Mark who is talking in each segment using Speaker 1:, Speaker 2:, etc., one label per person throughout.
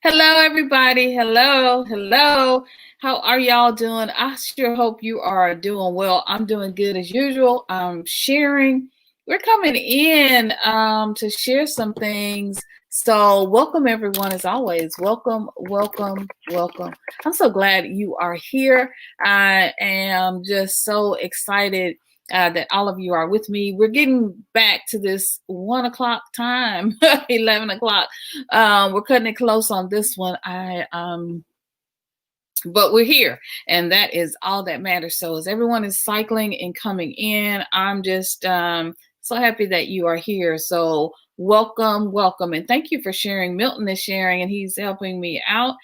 Speaker 1: Hello, everybody. Hello, hello. How are y'all doing? I sure hope you are doing well. I'm doing good as usual. I'm sharing. We're coming in to share some things. So, welcome everyone, as always. Welcome, welcome, welcome. I'm so glad you are here. I am just so excited that all of you are with me. We're getting back to this 1 o'clock time, 11 o'clock. We're cutting it close on this one. But we're here, and that is all that matters. So as everyone is cycling and coming in, I'm just so happy that you are here. So welcome, welcome, and thank you for sharing. Milton is sharing, and he's helping me out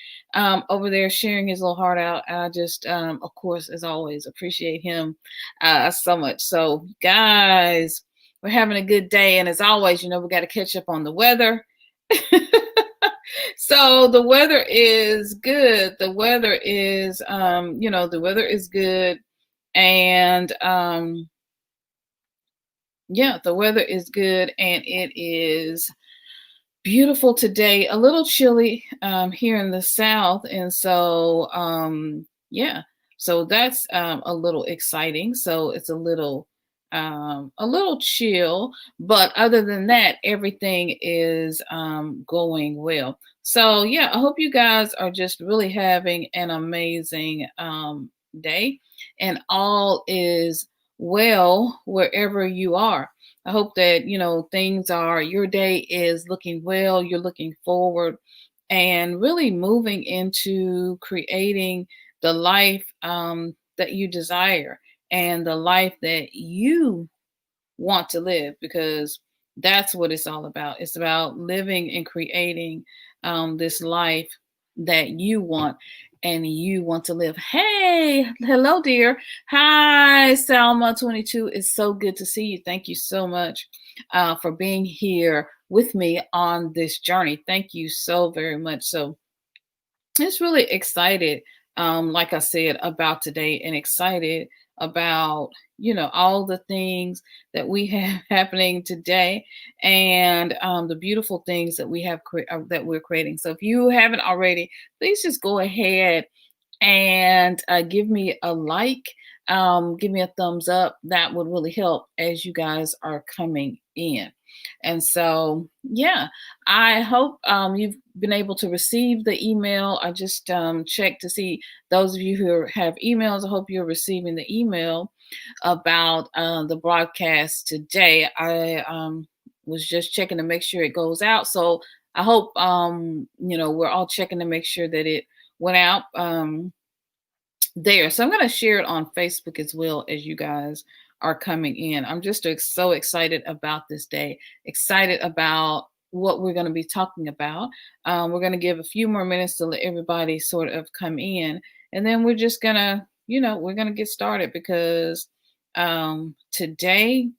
Speaker 1: over there, sharing his little heart out. I just, of course, as always, appreciate him so much. So guys, we're having a good day, and as always, we got to catch up on the weather. So the weather is good. The weather is, the weather is good. And yeah, the weather is good and it is beautiful today. A little chilly here in the South. And so, yeah, so that's a little exciting. So it's a little chill, but other than that, everything is going well. So yeah, I hope you guys are just really having an amazing day, and all is well wherever you are. I hope that your day is looking well. You're looking forward and really moving into creating the life that you desire and the life that you want to live, because that's what it's all about. It's about living and creating this life that you want and you want to live. Hey, hello, dear. Hi, Salma22. It's so good to see you. Thank you so much for being here with me on this journey. Thank you so very much. So, it's really excited, like I said, about today, and excited about all the things that we have happening today, and the beautiful things that we have that we're creating. So if you haven't already, please just go ahead and give me a like, give me a thumbs up. That would really help as you guys are coming in. And so, yeah, I hope you've been able to receive the email. I just checked to see those of you who have emails. I hope you're receiving the email about the broadcast today. I was just checking to make sure it goes out. So I hope we're all checking to make sure that it went out there. So I'm going to share it on Facebook as well as you guys are coming in. I'm just so excited about this day, excited about what we're going to be talking about. We're going to give a few more minutes to let everybody sort of come in, and then we're just going to, we're going to get started, because today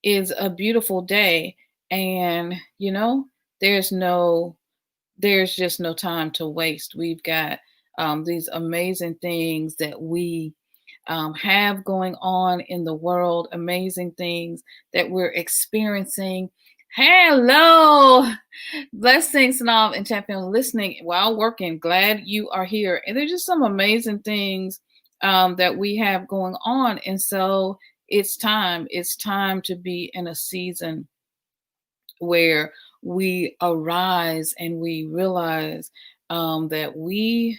Speaker 1: is a beautiful day, and there's just no time to waste. We've got these amazing things that we have going on in the world, amazing things that we're experiencing. Hello, blessings, Sanav and champion, listening while working. Glad you are here. And there's just some amazing things that we have going on. And so it's time to be in a season where we arise and we realize that we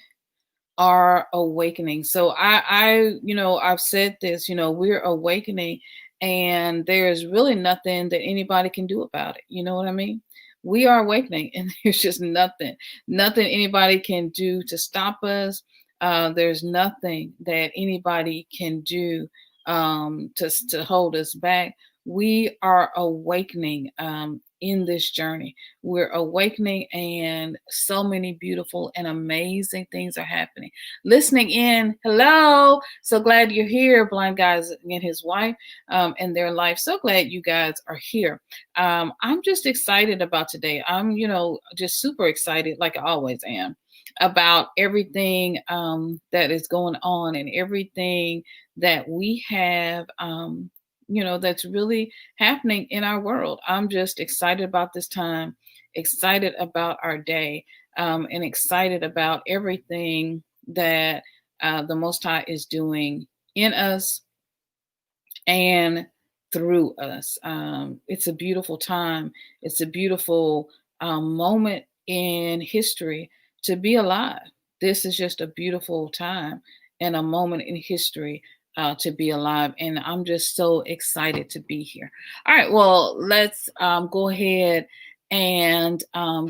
Speaker 1: are awakening. So I've said this, we're awakening, and there's really nothing that anybody can do about it. You know what I mean? We are awakening, and there's just nothing anybody can do to stop us. There's nothing that anybody can do to hold us back. We are awakening in this journey. We're awakening, and so many beautiful and amazing things are happening. Listening in, hello. So glad you're here, Blind Guys and his wife and their life. So glad you guys are here. I'm just excited about today. I'm, just super excited, like I always am, about everything that is going on and everything that we have that's really happening in our world. I'm just excited about this time, excited about our day. and excited about everything that the Most High is doing in us and through us. It's a beautiful time. It's a beautiful moment in history to be alive. This is just a beautiful time and a moment in history to be alive. And I'm just so excited to be here. All right, well, let's go ahead and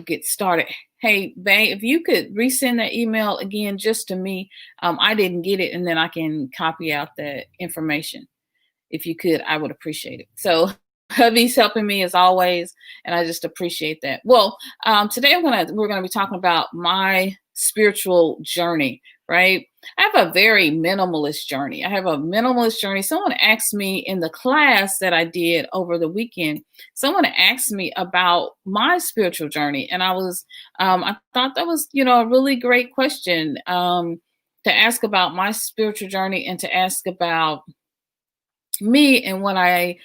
Speaker 1: get started. Hey, Bay, if you could resend that email again just to me, I didn't get it, and then I can copy out the information. If you could, I would appreciate it. So hubby's helping me as always, and I just appreciate that. Well, today we're gonna be talking about my spiritual journey, right? I have a very minimalist journey. I have a minimalist journey. Someone asked me in the class that I did over the weekend, someone asked me about my spiritual journey. And I thought that was, a really great question to ask about my spiritual journey and to ask about me and what I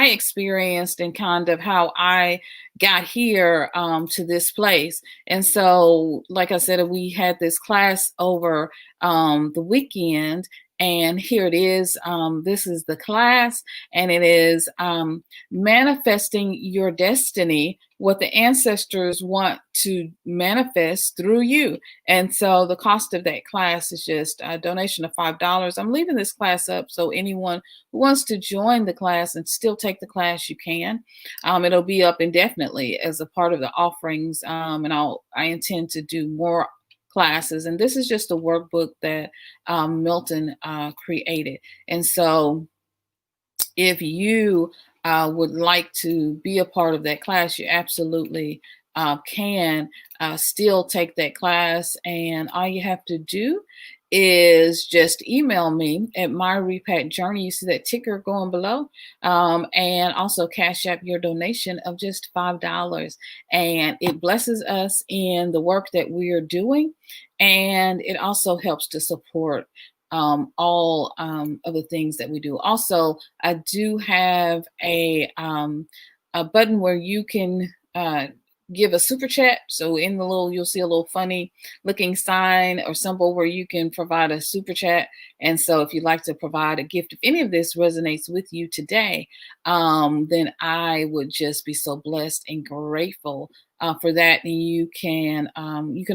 Speaker 1: experienced and kind of how I got here to this place. And so, like I said, we had this class over the weekend, and here it is. This is the class, and it is manifesting your destiny, what the ancestors want to manifest through you. And so the cost of that class is just a donation of $5. I'm leaving this class up, so anyone who wants to join the class and still take the class, you can. It'll be up indefinitely as a part of the offerings, and I intend to do more classes. And this is just a workbook that Milton created. And so if you would like to be a part of that class, you absolutely can still take that class. And all you have to do is just email me at my repack journey. You see that ticker going below, and also cash app your donation of just $5. And it blesses us in the work that we are doing, and it also helps to support all of the things that we do. Also, I do have a button where you can give a super chat. So in you'll see a little funny looking sign or symbol where you can provide a super chat. And so if you'd like to provide a gift, if any of this resonates with you today, then I would just be so blessed and grateful for that. And you can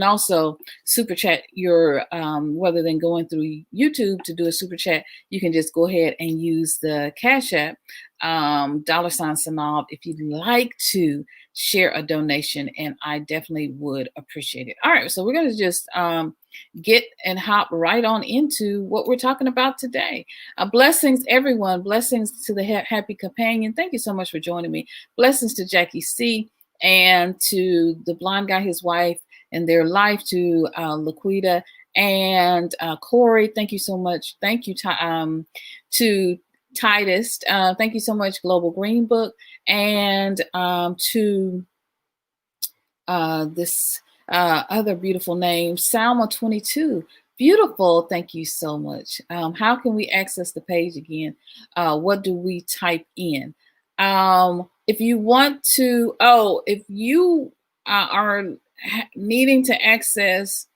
Speaker 1: also super chat your rather than going through YouTube to do a super chat, you can just go ahead and use the Cash App $Sanab if you'd like to share a donation, and I definitely would appreciate it. All right, so we're going to just get and hop right on into what we're talking about today. Blessings, everyone. Blessings to the Happy Companion. Thank you so much for joining me. Blessings to Jackie C. and to the blind guy, his wife, and their life, to Laquita and Corey. Thank you so much. Thank you to Titus. Thank you so much, Global Green Book, and to this other beautiful name, Salma 22. Beautiful. Thank you so much. How can we access the page again? What do we type in? If you want to, if you are needing to access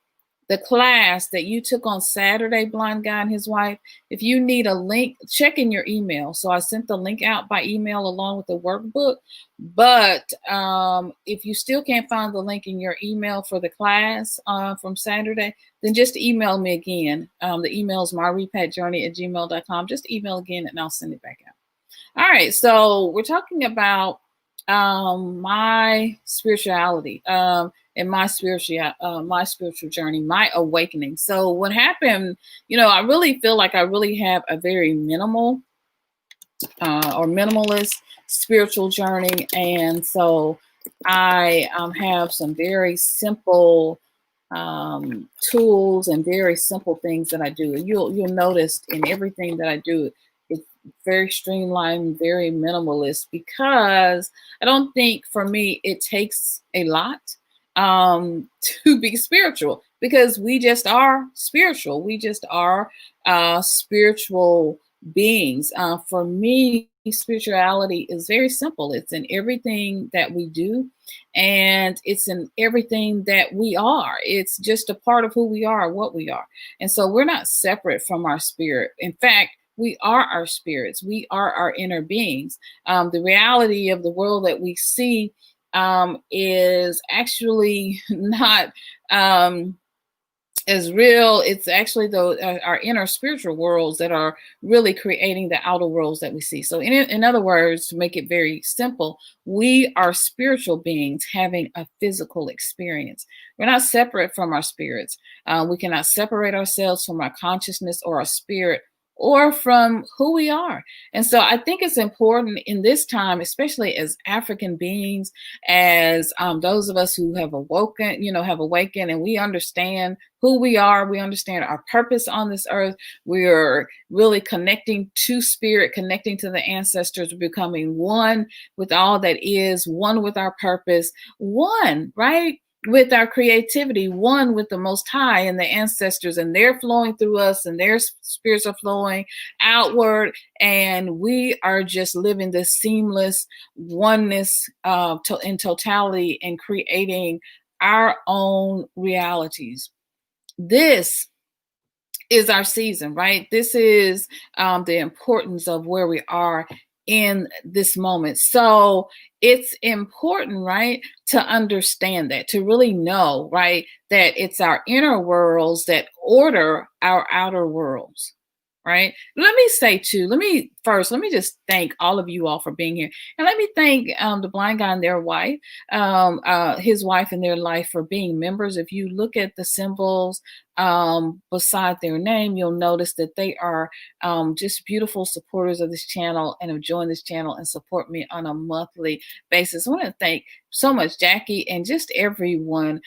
Speaker 1: the class that you took on Saturday, Blind Guy and his wife, if you need a link, check in your email. So I sent the link out by email along with the workbook. But if you still can't find the link in your email for the class from Saturday, then just email me again. The email is myrepackjourney@gmail.com. Just email again and I'll send it back out. All right, so we're talking about my spirituality and my spiritual journey, my awakening. So what happened, I really feel like I really have a very minimal or minimalist spiritual journey. And so I have some very simple tools and very simple things that I do. You'll notice in everything that I do, it's very streamlined, very minimalist, because I don't think for me it takes a lot to be spiritual, because we just are spiritual. We just are spiritual beings. For me, spirituality is very simple. It's in everything that we do, and it's in everything that we are. It's just a part of who we are, what we are. And so we're not separate from our spirit. In fact, we are our spirits. We are our inner beings. The reality of the world that we see is actually not as real. It's actually our inner spiritual worlds that are really creating the outer worlds that we see. So in other words, to make it very simple, we are spiritual beings having a physical experience. We're not separate from our spirits. We cannot separate ourselves from our consciousness or our spirit or from who we are. And so I think it's important in this time, especially as African beings, as those of us who have awakened, and we understand who we are, we understand our purpose on this earth. We're really connecting to spirit, connecting to the ancestors, becoming one with all that is, one with our purpose, one, right? With our creativity, one with the Most High and the ancestors, and they're flowing through us, and their spirits are flowing outward, and we are just living this seamless oneness in totality and creating our own realities. This is our season, right? This is the importance of where we are in this moment. So it's important, right, to understand that, to really know, right, that it's our inner worlds that order our outer worlds. Right. Let me just thank all of you all for being here. And let me thank the blind guy and their wife, his wife and their life, for being members. If you look at the symbols beside their name, you'll notice that they are just beautiful supporters of this channel and have joined this channel and support me on a monthly basis. I want to thank so much Jackie and just everyone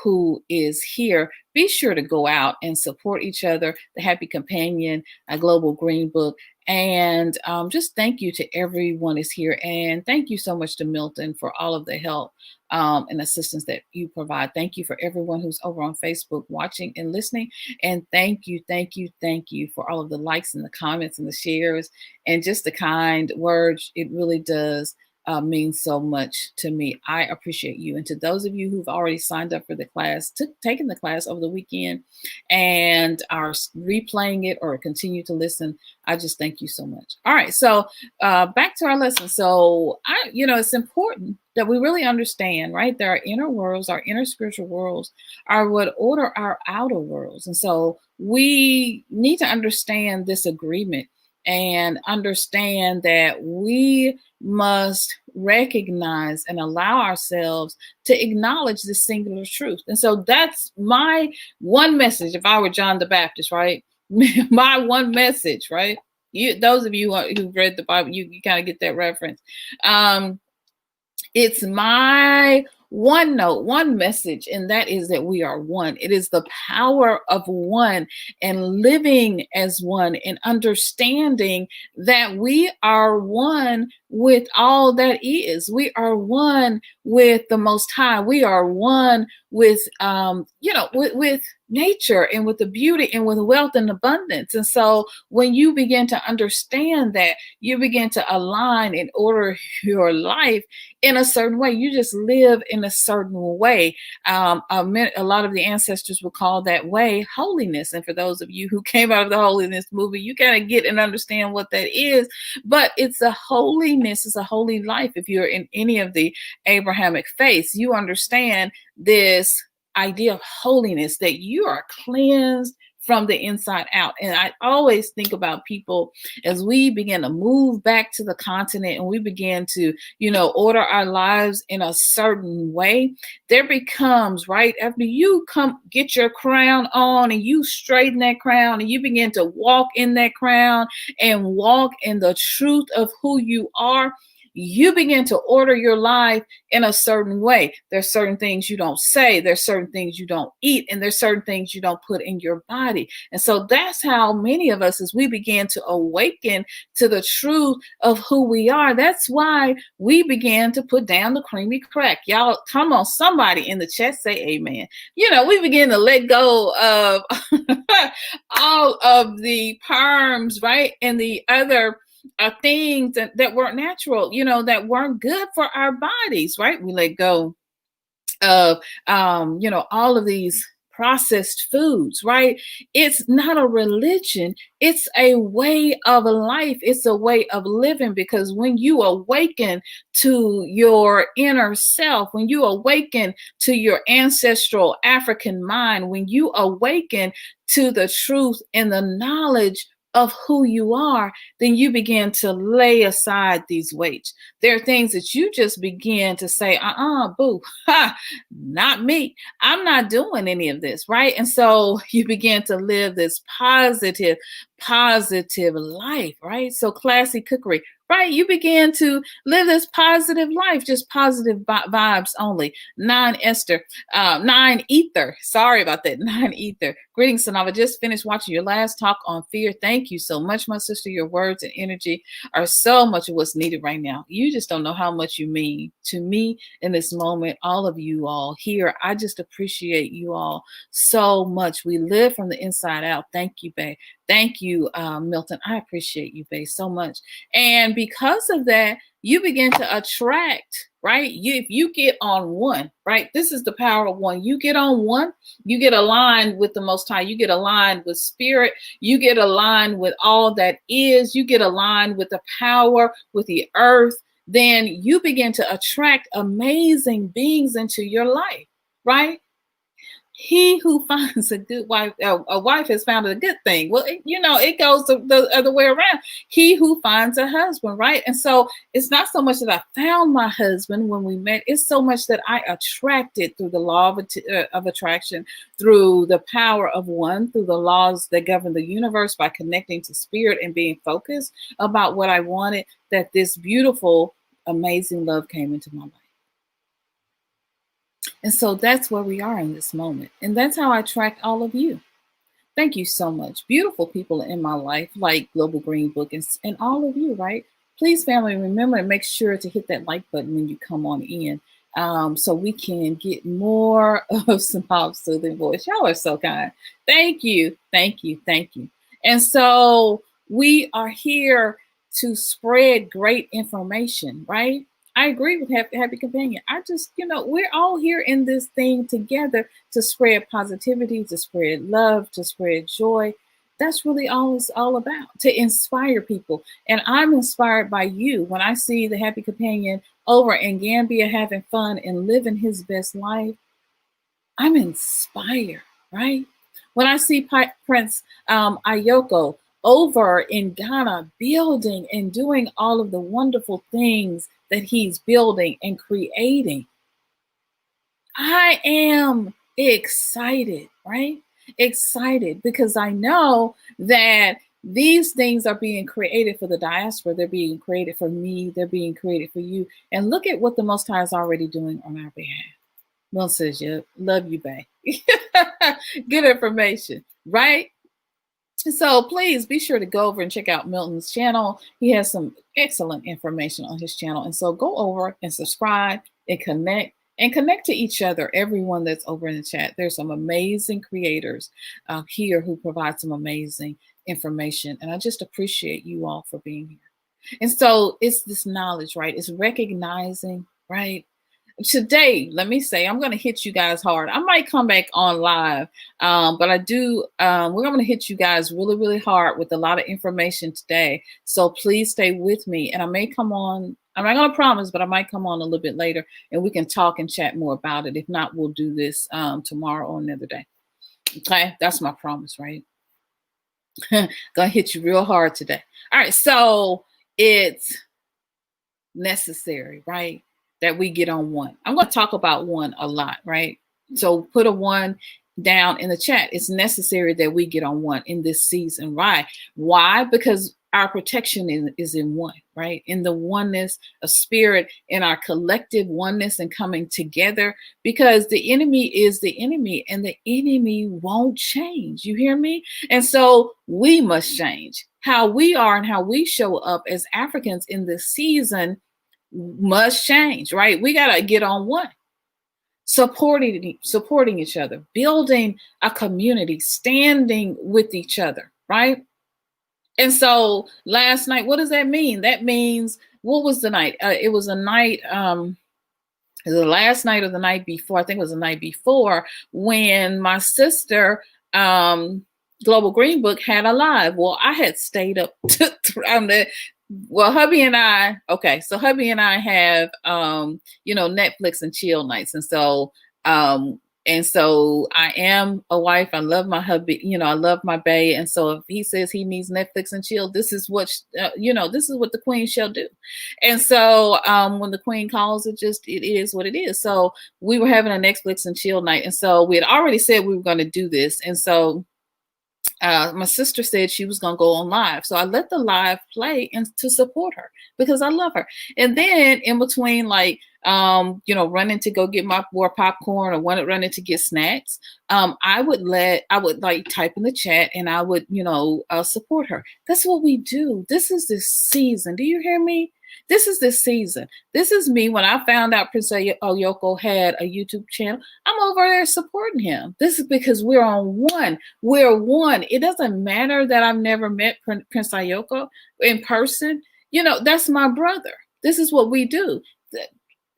Speaker 1: who is here. Be sure to go out and support each other, the Happy Companion, a Global Green Book. And just thank you to everyone is here. And thank you so much to Milton for all of the help and assistance that you provide. Thank you for everyone who's over on Facebook watching and listening. And thank you for all of the likes and the comments and the shares and just the kind words. It really does means so much to me. I appreciate you. And to those of you who've already signed up for the class, taken the class over the weekend and are replaying it or continue to listen, I just thank you so much. All right, so back to our lesson. So it's important that we really understand, right, that our inner worlds, our inner spiritual worlds, are what order our outer worlds. And so we need to understand this agreement and understand that we must recognize and allow ourselves to acknowledge this singular truth. And so that's my one message. If I were John the Baptist, right? My one message, right? Those of you who've read the Bible, you kind of get that reference. It's my one message, and that is that we are one. It is the power of one and living as one and understanding that we are one with all that is. We are one with the Most High. We are one with, with nature and with the beauty and with wealth and abundance. And so when you begin to understand that, you begin to align and order your life in a certain way. You just live in a certain way. A lot of the ancestors would call that way holiness. And for those of you who came out of the holiness movie, you kind of get and understand what that is. But it's a holiness, it's a holy life. If you're in any of the Abrahamic faiths, you understand this idea of holiness, that you are cleansed from the inside out. And I always think about people as we begin to move back to the continent and we begin to, order our lives in a certain way. There becomes, right, after you come get your crown on and you straighten that crown and you begin to walk in that crown and walk in the truth of who you are, you begin to order your life in a certain way. There's certain things you don't say, there's certain things you don't eat, and there's certain things you don't put in your body. And so that's how many of us, as we begin to awaken to the truth of who we are, that's why we began to put down the creamy crack. Y'all, come on, somebody in the chat say amen. We begin to let go of all of the perms, right? And the other things that weren't natural, that weren't good for our bodies, right? We let go of all of these processed foods, right? It's not a religion, it's a way of life, it's a way of living, because when you awaken to your inner self, when you awaken to your ancestral African mind, when you awaken to the truth and the knowledge of who you are, then you begin to lay aside these weights. There are things that you just begin to say, boo, ha, not me. I'm not doing any of this, right? And so you begin to live this positive life, right? So classy cookery, right? You begin to live this positive life, just positive vibes only. Nine ether. Sorry about that. Nine ether. Greetings, Sanava. Just finished watching your last talk on fear. Thank you so much, my sister. Your words and energy are so much of what's needed right now. You just don't know how much you mean to me in this moment. All of you all here, I just appreciate you all so much. We live from the inside out. Thank you, babe. Thank you, Milton. I appreciate you, babe, so much. And because of that, you begin to attract, right? If you get on one, right? This is the power of one. You get on one, you get aligned with the Most High. You get aligned with spirit. You get aligned with all that is. You get aligned with the power, with the earth. Then you begin to attract amazing beings into your life, right? He who finds a good wife, a wife has found a good thing. Well, it goes the other way around. He who finds a husband, right? And so it's not so much that I found my husband when we met. It's so much that I attracted through the law of attraction, through the power of one, through the laws that govern the universe, by connecting to spirit and being focused about what I wanted, that this beautiful, amazing love came into my life. And so that's where we are in this moment. And that's how I attract all of you. Thank you so much. Beautiful people in my life, like Global Green Book and all of you, right? Please, family, remember and make sure to hit that like button when you come on in, so we can get more of Sanav's soothing voice. Y'all are so kind. Thank you. Thank you. Thank you. And so we are here to spread great information, right? I agree with Happy Companion. I just, we're all here in this thing together to spread positivity, to spread love, to spread joy. That's really all it's all about, to inspire people. And I'm inspired by you when I see the Happy Companion over in Gambia having fun and living his best life. I'm inspired, right? When I see Prince Ayoko over in Ghana building and doing all of the wonderful things that he's building and creating, I am excited, right? Excited because I know that these things are being created for the diaspora. They're being created for me. They're being created for you. And look at what the Most High is already doing on our behalf. Will says, yeah, love you, babe. Good information, right? So please be sure to go over and check out Milton's channel. He has some excellent information on his channel. And so go over and subscribe and connect to each other. Everyone that's over in the chat. There's some amazing creators here who provide some amazing information. And I just appreciate you all for being here. And so it's this knowledge, right? It's recognizing, right? Today, let me say, I'm going to hit you guys hard. I might come back on live, but I do. We're going to hit you guys really, really hard with a lot of information today. So please stay with me. And I may come on. I'm not going to promise, but I might come on a little bit later and we can talk and chat more about it. If not, we'll do this tomorrow or another day. Okay, that's my promise, right? Gonna hit you real hard today. All right, so it's necessary, right, that we get on one. I'm going to talk about one a lot, right? So put a one down in the chat. It's necessary that we get on one in this season. Right? Why? Because our protection is in one, right? In the oneness of spirit, in our collective oneness and coming together, because the enemy is the enemy and the enemy won't change. You hear me? And so we must change. How we are and how we show up as Africans in this season must change, right? We got to get on one, supporting each other, building a community, standing with each other, right? And so last night, what does that mean? That means, what was the night? It was a night, the last night or the night before, I think it was the night before, when my sister, Global Green Book, had a live. Well, I had stayed up around the, well, hubby and I, okay, so hubby and I have, Netflix and chill nights. Um, and so I am a wife. I love my hubby, I love my bae. And so if he says he needs Netflix and chill, this is what, this is what the queen shall do. And so when the queen calls, it is what it is. So we were having a Netflix and chill night. And so we had already said we were going to do this. And so my sister said she was going to go on live. So I let the live play and to support her because I love her. And then in between, like, running to go get my more popcorn or running to get snacks, I would like type in the chat and I would, support her. That's what we do. This is this season. Do you hear me? This is this season. This is me. When I found out Prince Oyoko had a YouTube channel, I'm over there supporting him. This is because we're on one. We're one. It doesn't matter that I've never met Prince Oyoko in person. That's my brother. This is what we do.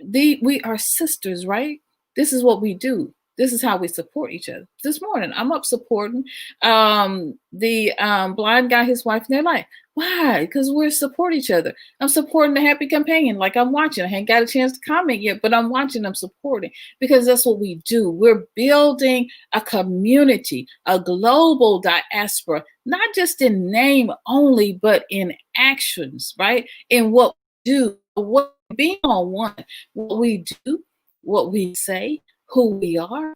Speaker 1: We are sisters, right? This is what we do. This is how we support each other. This morning, I'm up supporting the blind guy, his wife, and their life. Why? Because we support each other. I'm supporting the Happy Companion. Like, I'm watching. I ain't got a chance to comment yet, but I'm watching. I'm supporting because that's what we do. We're building a community, a global diaspora, not just in name only, but in actions, right? In what we do, what being on one, what we do, what we say, who we are,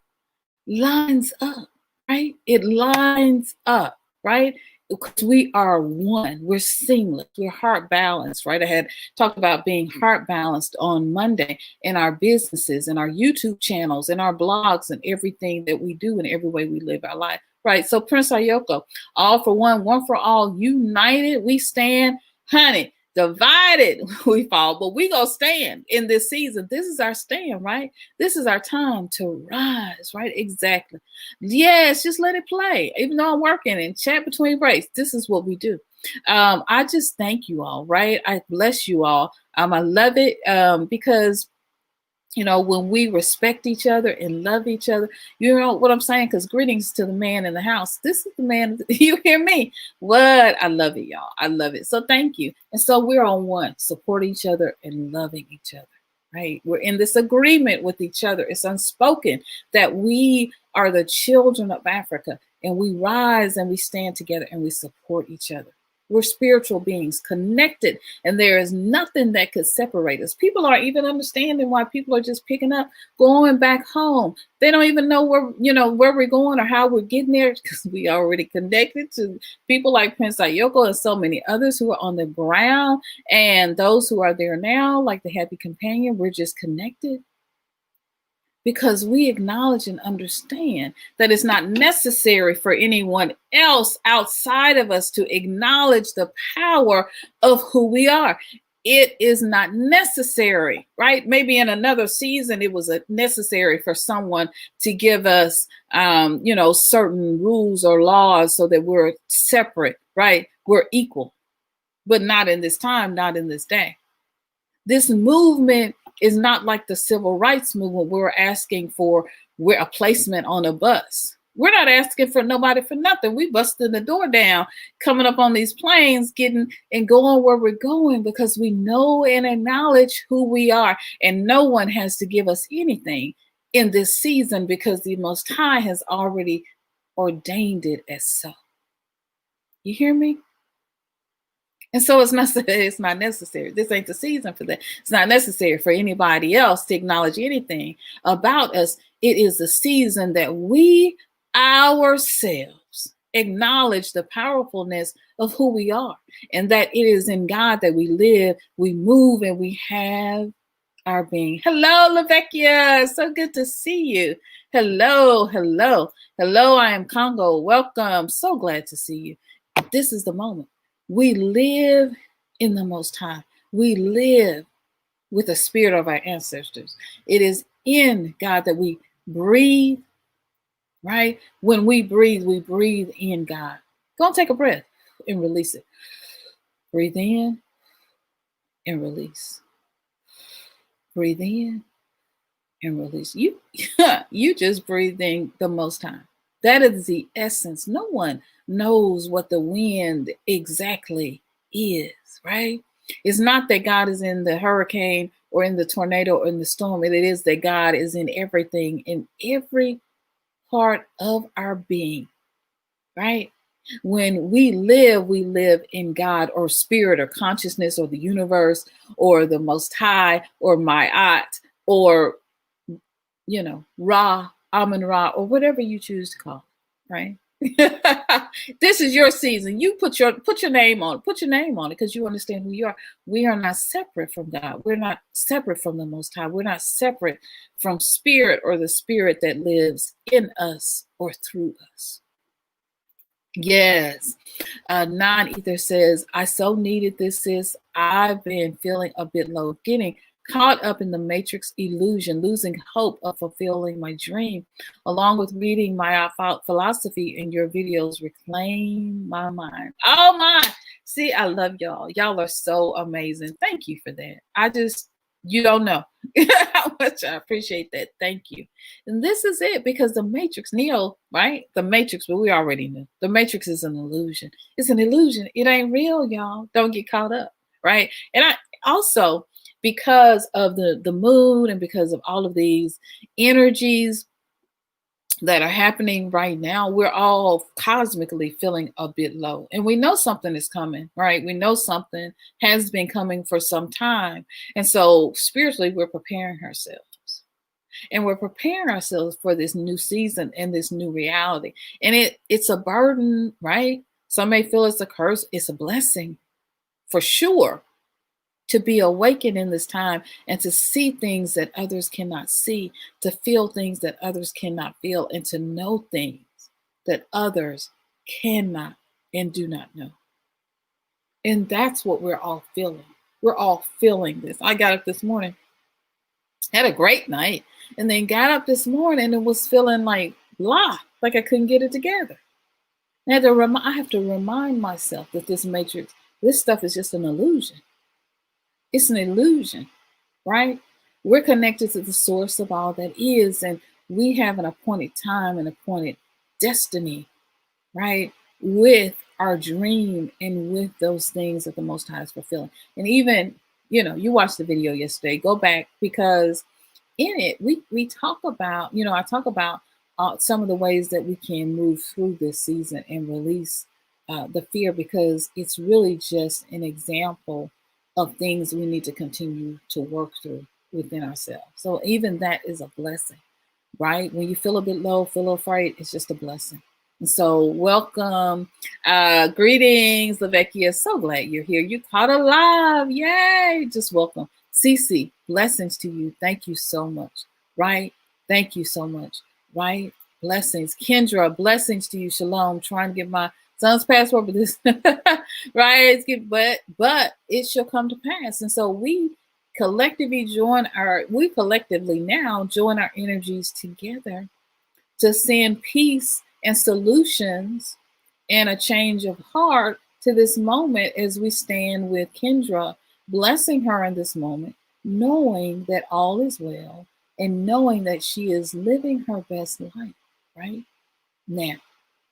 Speaker 1: lines up, right? It lines up, right? Because we are one. We're seamless. We're heart balanced, right? I had talked about being heart balanced on Monday in our businesses, in our YouTube channels, in our blogs, and everything that we do and every way we live our life, right? So Prince Oyoko, all for one, one for all, united we stand, honey. Divided we fall, but we gonna stand in this season. This is our stand, right? This is our time to rise, right? Exactly. Yes, just let it play. Even though I'm working and chat between breaks, this is what we do. I just thank you all, right? I bless you all. I love it because when we respect each other and love each other, you know what I'm saying? Because greetings to the man in the house. This is the man, you hear me? What? I love it, y'all. I love it. So thank you. And so we're on one, support each other and loving each other, right? We're in this agreement with each other. It's unspoken that we are the children of Africa and we rise and we stand together and we support each other. We're spiritual beings connected, and there is nothing that could separate us. People are even understanding why people are just picking up, going back home. They don't even know where we're going or how we're getting there because we already connected to people like Prince Oyoko and so many others who are on the ground, and those who are there now, like the Happy Companion. We're just connected because we acknowledge and understand that it's not necessary for anyone else outside of us to acknowledge the power of who we are. It is not necessary, right? Maybe in another season, it was necessary for someone to give us, certain rules or laws so that we're separate, right? We're equal, but not in this time, not in this day. This movement is not like the civil rights movement. We're asking for a placement on a bus. We're not asking for nobody for nothing. We busting the door down, coming up on these planes, getting and going where we're going because we know and acknowledge who we are. And no one has to give us anything in this season because the Most High has already ordained it as so. You hear me? And so it's not necessary. This ain't the season for that. It's not necessary for anybody else to acknowledge anything about us. It is the season that we ourselves acknowledge the powerfulness of who we are and that it is in God that we live, we move, and we have our being. Hello, Lavecchia. So good to see you. Hello, hello, hello. I am Congo. Welcome. So glad to see you. This is the moment. We live in the Most High. We live with the spirit of our ancestors. It is in God that we breathe, right? When we breathe in God. Go and take a breath. and release it. Breathe in and release. Breathe in and release. You, you just breathing the Most High. That is the essence. No one knows what the wind exactly is, right? It's not that God is in the hurricane or in the tornado or in the storm. It is that God is in everything, in every part of our being, right? When we live in God or spirit or consciousness or the universe or the Most High or Ma'at or, Ra, Amun Ra, or whatever you choose to call it, right? This is your season. You put your name on it. Put your name on it because you understand who you are. We are not separate from God. We're not separate from the Most High. We're not separate from spirit or the spirit that lives in us or through us. Yes. Non-ether says, I so needed this, sis. I've been feeling a bit low, getting caught up in the matrix illusion, losing hope of fulfilling my dream, along with reading my philosophy in your videos, reclaim my mind. Oh my. See, I love y'all. Y'all are so amazing. Thank you for that. You don't know how much I appreciate that. Thank you. And this is it, because the Matrix, Neo, right? The Matrix, but we already knew. The Matrix is an illusion. It's an illusion. It ain't real, y'all. Don't get caught up, right? And I also, because of the moon and because of all of these energies that are happening right now, we're all cosmically feeling a bit low. And we know something is coming, right? We know something has been coming for some time. And so spiritually, we're preparing ourselves. And we're preparing ourselves for this new season and this new reality. And it's a burden, right? Some may feel it's a curse. It's a blessing for sure, to be awakened in this time and to see things that others cannot see, to feel things that others cannot feel, and to know things that others cannot and do not know. And that's what we're all feeling. We're all feeling this. I got up this morning, had a great night, and then got up this morning and was feeling like blah, like I couldn't get it together. I have to remind myself that this matrix, this stuff is just an illusion. It's an illusion, right? We're connected to the source of all that is, and we have an appointed time and appointed destiny, right? With our dream and with those things that the Most High is fulfilling. And even, you watched the video yesterday, go back, because in it, we talk about, I talk about some of the ways that we can move through this season and release the fear, because it's really just an example of things we need to continue to work through within ourselves. So even that is a blessing, right? When you feel a bit low, feel afraid, it's just a blessing. And so welcome, greetings, Lavecchia. So glad you're here. You caught alive. Yay. Just welcome. Cece, blessings to you. Thank you so much. Right? Thank you so much. Right? Blessings. Kendra, blessings to you. Shalom. Trying to get my son's passport, but this right, but it shall come to pass. And so we collectively now join our energies together to send peace and solutions and a change of heart to this moment, as we stand with Kendra, blessing her in this moment, knowing that all is well and knowing that she is living her best life right now,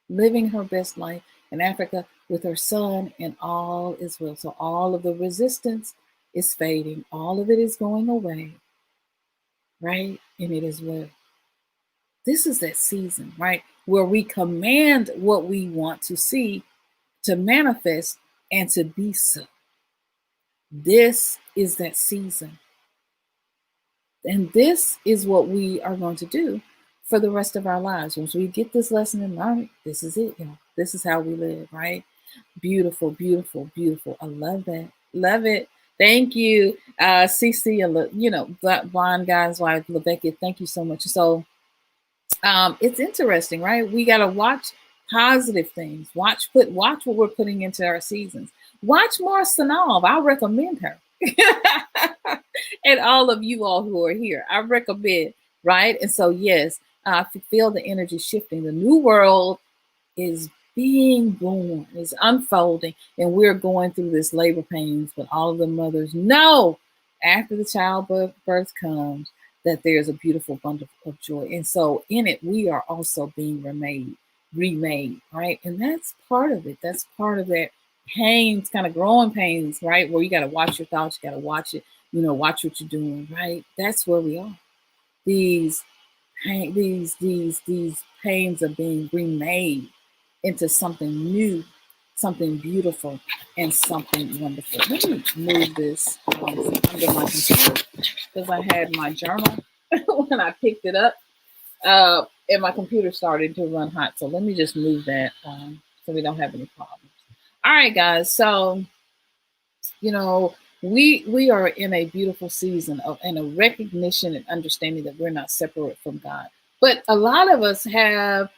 Speaker 1: living her best life in Africa with her son, and all is well. So all of the resistance is fading. All of it is going away, right? And it is well. This is that season, right? Where we command what we want to see to manifest and to be so. This is that season. And this is what we are going to do for the rest of our lives. Once we get this lesson and learn it, this is it, y'all. This is how we live, right? Beautiful, beautiful, beautiful. I love that. Love it. Thank you, CC, Blind Guy's wife, Lavecchia. Thank you so much. So it's interesting, right? We got to watch positive things. Watch what we're putting into our seasons. Watch more Sanal. I recommend her. And all of you all who are here, I recommend, right? And so, yes, I feel the energy shifting. The new world is being born, is unfolding, and we're going through this labor pains. But all of the mothers know after the childbirth birth comes that there's a beautiful bundle of joy. And so in it, we are also being remade, right? And that's part of it. That's part of that pains, kind of growing pains, right? Where you got to watch your thoughts, you got to watch it, watch what you're doing, right? That's where we are. These these pains are being remade into something new, something beautiful, and something wonderful. Let me move this under my computer because I had my journal when I picked it up, and my computer started to run hot. So let me just move that so we don't have any problems. All right, guys. So you know we are in a beautiful season of and a recognition and understanding that we're not separate from God. But a lot of us have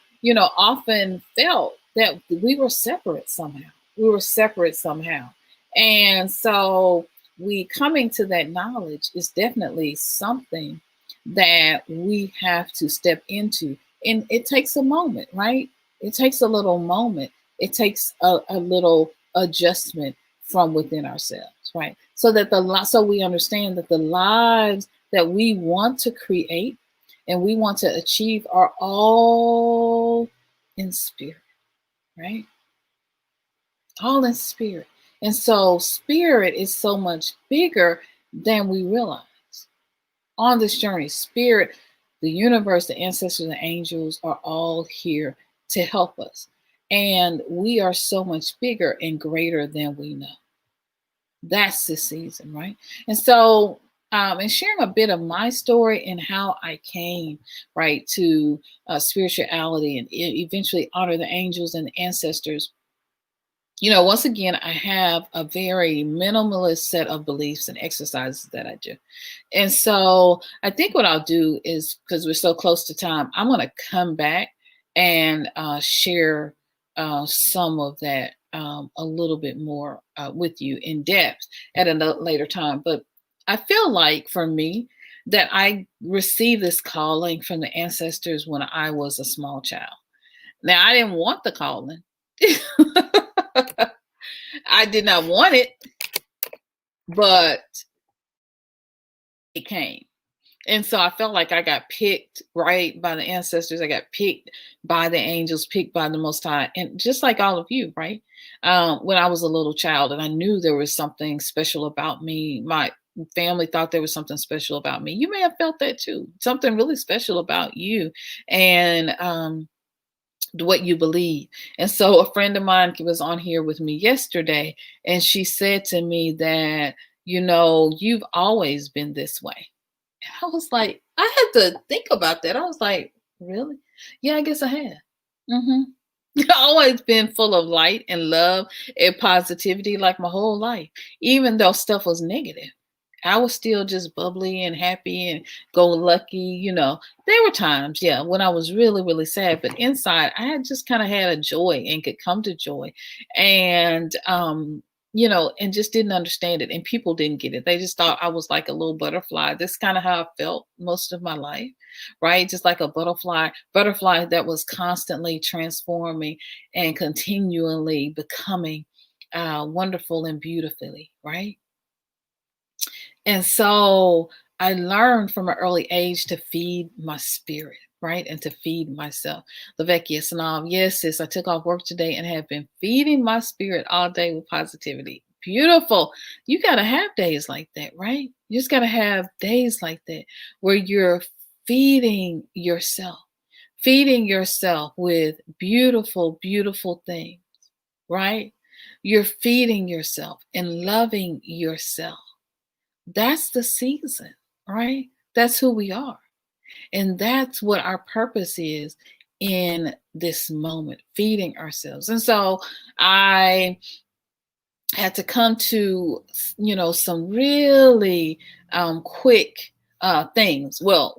Speaker 1: often felt that we were separate somehow. We were separate somehow. And so we coming to that knowledge is definitely something that we have to step into. And it takes a moment, right? It takes a little moment. It takes a little adjustment from within ourselves, right? So we understand that the lives that we want to create and we want to achieve are all in spirit, right? All in spirit. And so spirit is so much bigger than we realize. On this journey, spirit, the universe, the ancestors, the angels are all here to help us. And we are so much bigger and greater than we know. That's the season, right? And so, and sharing a bit of my story and how I came right to spirituality and eventually honor the angels and the ancestors. Once again, I have a very minimalist set of beliefs and exercises that I do. And so I think what I'll do is, because we're so close to time, I'm going to come back and share some of that a little bit more with you in depth at a later time. But I feel like for me that I received this calling from the ancestors when I was a small child. Now, I didn't want the calling. I did not want it, but it came. And so I felt like I got picked right by the ancestors. I got picked by the angels, picked by the Most High, and just like all of you, right? When I was a little child, and I knew there was something special about me. My family thought there was something special about me. You may have felt that too, something really special about you, and what you believe. And so a friend of mine was on here with me yesterday, and she said to me that, you've always been this way. I was like, I had to think about that. I was like, really? Yeah, I guess I have. Hmm. Always been full of light and love and positivity like my whole life, even though stuff was negative. I was still just bubbly and happy and go lucky. There were times, yeah, when I was really, really sad, but inside I had just kind of had a joy and could come to joy. And and just didn't understand it. And people didn't get it. They just thought I was like a little butterfly. That's kind of how I felt most of my life, right? Just like a butterfly that was constantly transforming and continually becoming wonderful and beautifully, right? And so I learned from an early age to feed my spirit, right? And to feed myself. Levekia Sanam, yes, sis, I took off work today and have been feeding my spirit all day with positivity. Beautiful. You got to have days like that, right? You just got to have days like that where you're feeding yourself with beautiful, beautiful things, right? You're feeding yourself and loving yourself. That's the season, right? That's who we are. And that's what our purpose is in this moment, feeding ourselves. And so I had to come to, some really quick things. Well,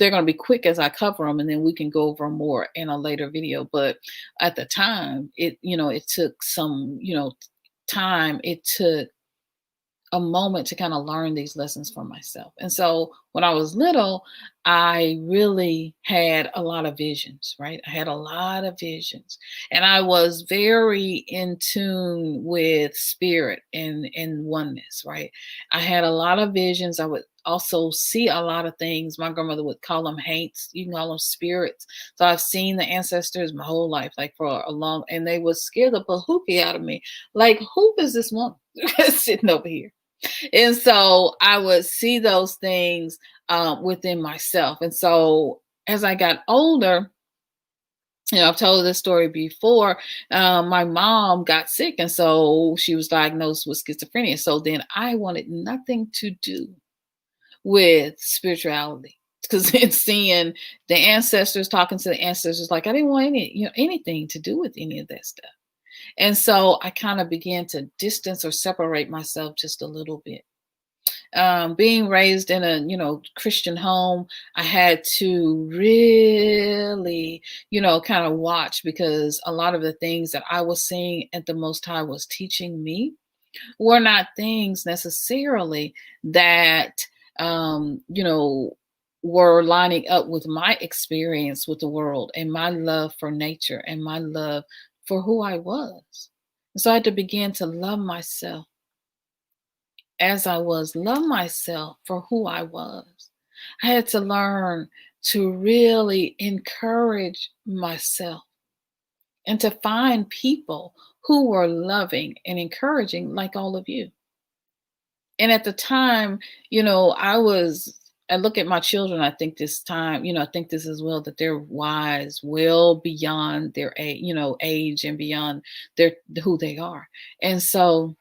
Speaker 1: they're gonna be quick as I cover them, and then we can go over more in a later video. But at the time, it took some, time. It took a moment to kind of learn these lessons for myself. And so when I was little, I really had a lot of visions, right? I had a lot of visions. And I was very in tune with spirit and oneness, right? I had a lot of visions. I would also see a lot of things. My grandmother would call them haints. You can call them spirits. So I've seen the ancestors my whole life, like for a long, and they would scare the bahookie out of me. Like, who is this woman sitting over here? And so I would see those things within myself. And so as I got older, I've told this story before. My mom got sick, and so she was diagnosed with schizophrenia. So then I wanted nothing to do with spirituality, because in seeing the ancestors, talking to the ancestors, like I didn't want anything to do with any of that stuff. And so I kind of began to distance or separate myself just a little bit. Being raised in a Christian home, I had to really kind of watch, because a lot of the things that I was seeing at the Most High was teaching me were not things necessarily that were lining up with my experience with the world and my love for nature and my love for who I was. So I had to begin to love myself as I was, love myself for who I was. I had to learn to really encourage myself and to find people who were loving and encouraging, like all of you. And at the time, I look at my children, I think this time, I think this as well, that they're wise, well beyond their age, age and beyond their who they are. And so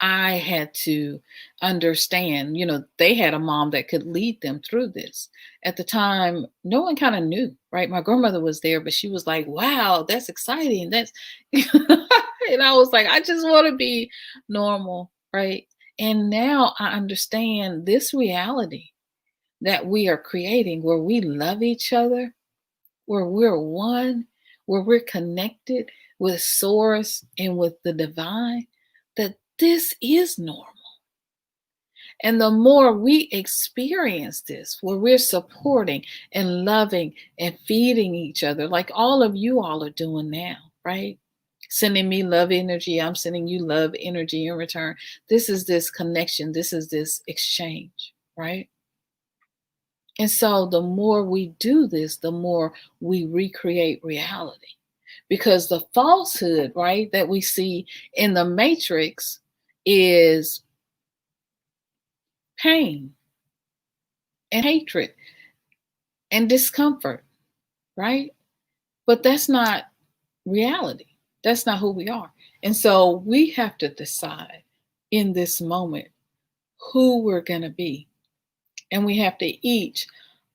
Speaker 1: I had to understand, they had a mom that could lead them through this. At the time, no one kind of knew, right? My grandmother was there, but she was like, wow, that's exciting. That's, and I was like, I just want to be normal, right? And now I understand this reality that we are creating, where we love each other, where we're one, where we're connected with source and with the divine, that this is normal. And the more we experience this, where we're supporting and loving and feeding each other, like all of you all are doing now, right? Sending me love energy, I'm sending you love energy in return. This is this connection, this is this exchange, right? And so the more we do this, the more we recreate reality. Because the falsehood, right, that we see in the matrix is pain and hatred and discomfort, right? But that's not reality. That's not who we are. And so we have to decide in this moment who we're going to be. And we have to each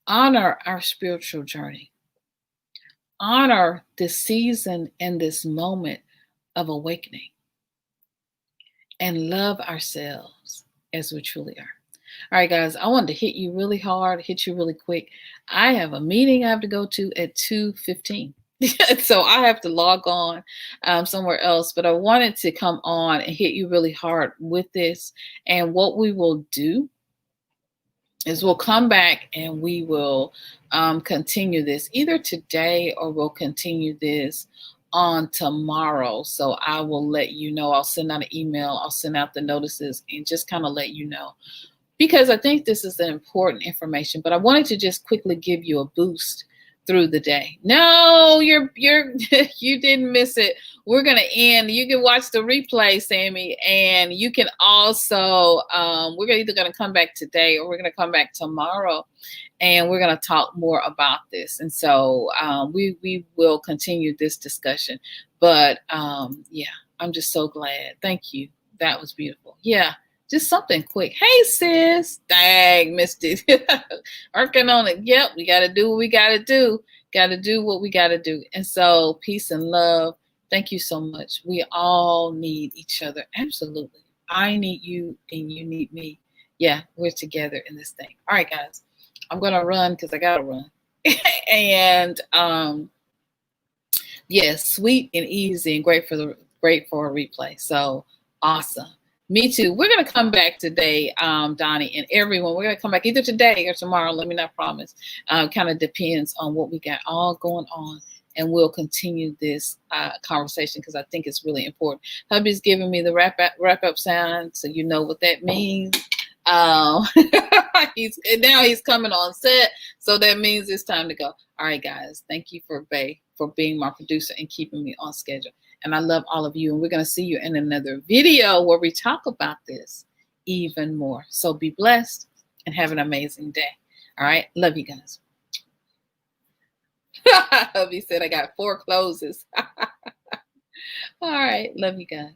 Speaker 1: honor our spiritual journey, honor this season and this moment of awakening, and love ourselves as we truly are. All right, guys, I wanted to hit you really hard, hit you really quick. I have a meeting I have to go to at 2:15. So I have to log on somewhere else, but I wanted to come on and hit you really hard with this. And what we will do is we'll come back and we will continue this either today, or we'll continue this on tomorrow. So I will let you know. I'll send out an email, I'll send out the notices, and just kind of let you know, because I think this is the important information. But I wanted to just quickly give you a boost through the day. No, you're you didn't miss it. We're gonna end. You can watch the replay, Sammy, and you can also we're either gonna come back today, or we're gonna come back tomorrow, and we're gonna talk more about this. And so we will continue this discussion. But yeah, I'm just so glad. Thank you. That was beautiful. Yeah. Just something quick. Hey, sis. Dang, missed it. Working on it. Yep, we got to do what we got to do. Got to do what we got to do. And so, peace and love. Thank you so much. We all need each other. Absolutely. I need you and you need me. Yeah, we're together in this thing. All right, guys. I'm going to run because I got to run. And yes, sweet and easy and great for a replay. So awesome. Me too. We're gonna come back today, Donnie, and everyone. We're gonna come back either today or tomorrow. Let me not promise. Kind of depends on what we got all going on, and we'll continue this conversation because I think it's really important. Hubby's giving me the wrap up sound, so you know what that means. Um, he's coming on set, so that means it's time to go. All right, guys. Thank you for being my producer and keeping me on schedule. And I love all of you. And we're going to see you in another video where we talk about this even more. So be blessed and have an amazing day. All right. Love you guys. Hubby said I got 4 closes. All right. Love you guys.